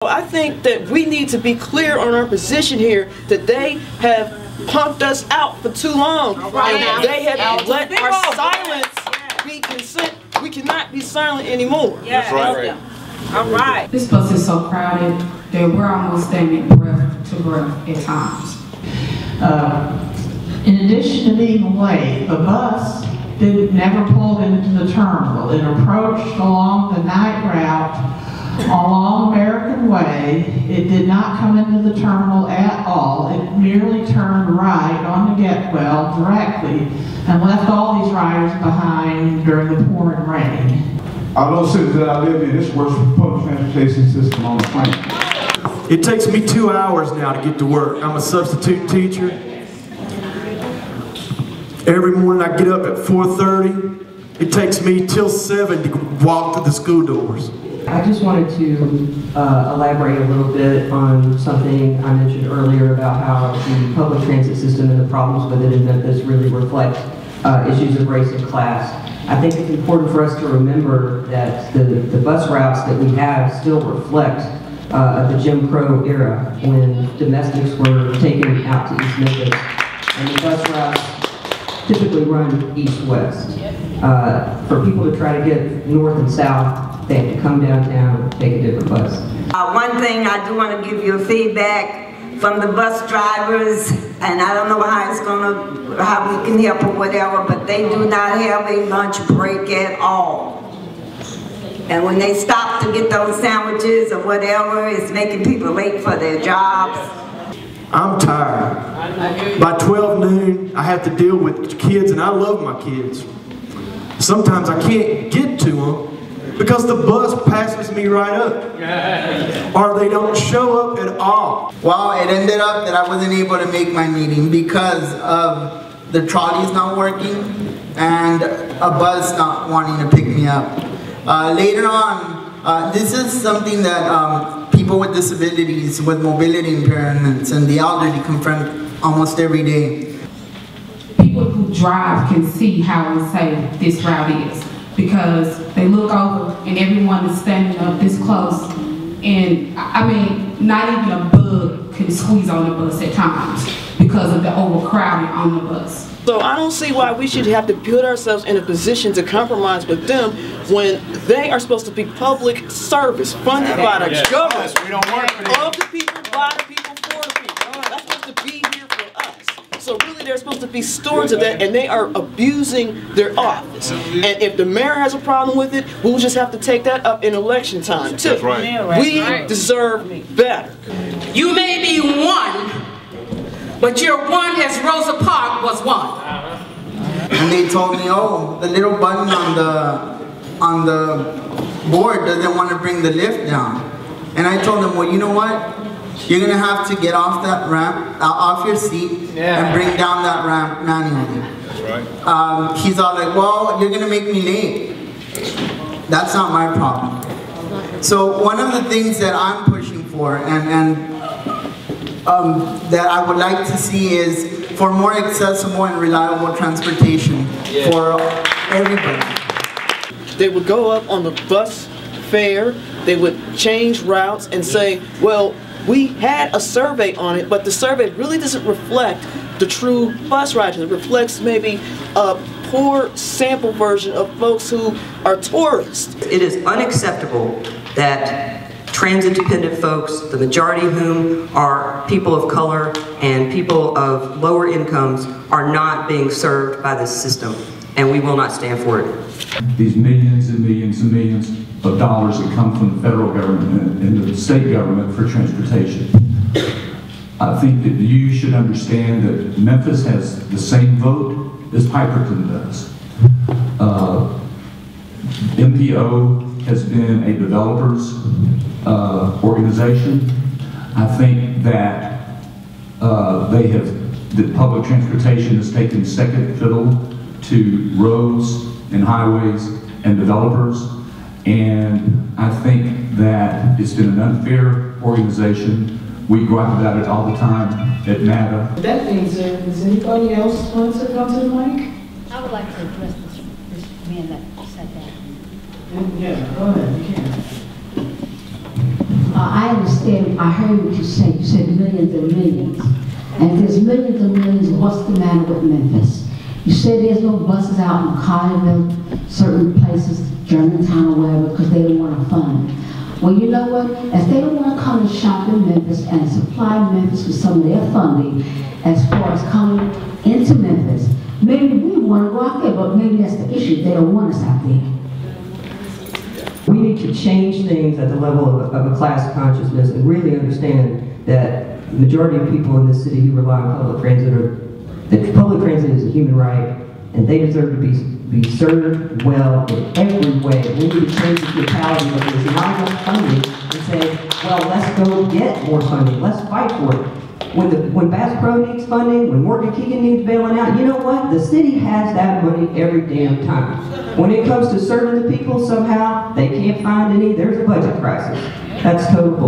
I think that we need to be clear on our position here that they have punked us out for too long. And they have let our silence be consent. We cannot be silent anymore. That's right. All right. This bus is so crowded that we're almost standing breath to breath at times. In addition to being late, the bus never pulled into the terminal. It approached along the night route along American Way. It did not come into the terminal at all. It merely turned right on the Getwell directly and left all these riders behind during the pouring rain. Although cities that I live in, this works for the public transportation system on the planet. It takes me 2 hours now to get to work. I'm a substitute teacher. Every morning I get up at 4:30. It takes me till 7 to walk to the school doors. I just wanted to elaborate a little bit on something I mentioned earlier about how the public transit system and the problems with it in Memphis really reflect issues of race and class. I think it's important for us to remember that the bus routes that we have still reflect the Jim Crow era when domestics were taken out to East Memphis, and the bus routes typically run east-west. For people to try to get north and south, they have to come downtown and take a different bus. One thing I do want to give you a feedback from the bus drivers, and I don't know how we can help or whatever, but they do not have a lunch break at all. And when they stop to get those sandwiches or whatever, it's making people late for their jobs. I'm tired. By 12 noon, I have to deal with kids, and I love my kids. Sometimes I can't get to them because the bus passes me right up, or they don't show up at all. Well, it ended up that I wasn't able to make my meeting because of the trolleys not working and a bus not wanting to pick me up. Later on, this is something that people with disabilities, with mobility impairments, and the elderly confront almost every day. People who drive can see how unsafe this route is because they look over and everyone is standing up this close, and I mean, not even a bug can squeeze on the bus at times because of the overcrowding on the bus. So I don't see why we should have to put ourselves in a position to compromise with them when they are supposed to be public service funded by the government. We don't work for them. Of the people, by the people, for the people. That's supposed to be here for us. So really they're supposed to be stewards of that, and they are abusing their office. And if the mayor has a problem with it, we'll just have to take that up in election time too. That's right. We deserve better. You may be one, but you're one as Rosa Parks was one. And they told me, oh, the little button on the board doesn't want to bring the lift down. And I told them, well, you know what? You're going to have to get off that ramp, off your seat, and bring down that ramp manually. That's right. He's all like, well, you're going to make me late. That's not my problem. So one of the things that I'm pushing for and that I would like to see is for more accessible and reliable transportation for everybody. They would go up on the bus fare, they would change routes and say, well, we had a survey on it, but the survey really doesn't reflect the true bus riders. It reflects maybe a poor sample version of folks who are tourists. It is unacceptable that transit-dependent folks, the majority of whom are people of color and people of lower incomes, are not being served by this system, and we will not stand for it. These millions and millions and millions of dollars that come from the federal government and the state government for transportation. I think that you should understand that Memphis has the same vote as Piperton does. MPO has been a developers organization. I think that that public transportation has taken second fiddle to roads and highways and developers, and I think that it's been an unfair organization. We gripe about it all the time at NADA. With that being said, does anybody else want to come to the mic? I would like to address this man that said that. Yeah, go ahead, you can. I understand, I heard what you said. You said millions and millions. And if there's millions and millions, what's the matter with Memphis? You said there's no buses out in Collierville, certain places, Germantown or wherever, because they don't want to fund. Well, you know what? If they don't want to come and shop in Memphis and supply Memphis with some of their funding as far as coming into Memphis, maybe we want to go out there, but maybe that's the issue. They don't want us out there. We need to change things at the level of a class consciousness and really understand that the majority of people in this city who rely on public transit that public transit is a human right, and they deserve to be served well in every way. We need to change the mentality of there's not enough funding and say, well, let's go get more funding. Let's fight for it. When Bass Pro needs funding, when Morgan Keegan needs bailing out, you know what? The city has that money every damn time. When it comes to serving the people, somehow they can't find any. There's a budget crisis. That's total bull.